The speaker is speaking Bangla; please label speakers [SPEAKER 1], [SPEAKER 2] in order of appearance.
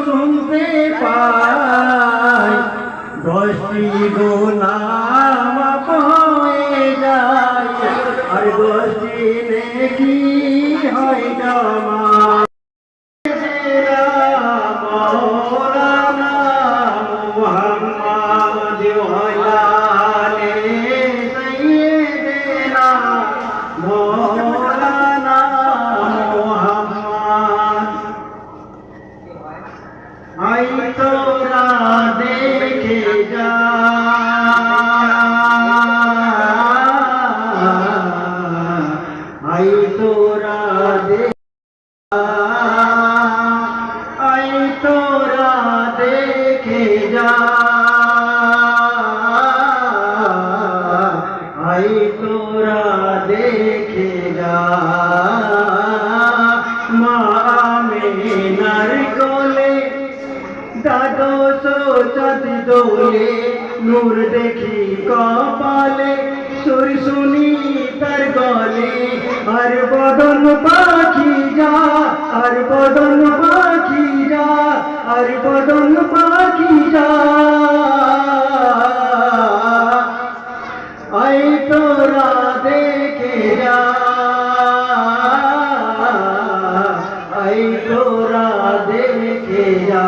[SPEAKER 1] শুনতে পাই, 10টি গুনাহ মাফ হয়ে যায়, আর 10টি নেকি হয় জমা। মৌলানা মুহাম্মদ ওয়ালালে সাইয়্যিদিনা মৌলানা মুহাম্মদ। আই তোরা দেখে যা, আই তোরা আই তোরা দেখে যা, আই তোরা দেখে যা, মা আমিনার কোলে দ্বাদশ চাঁদ দোলে, নূর দেখি কপালে, সুর শুনি তার গলে, আর বদন পাখি যা, আর বদন পাখি যা, আর বদন পাখি যা, আই তোরা দেখে যা, আই তোরা দেখে যা।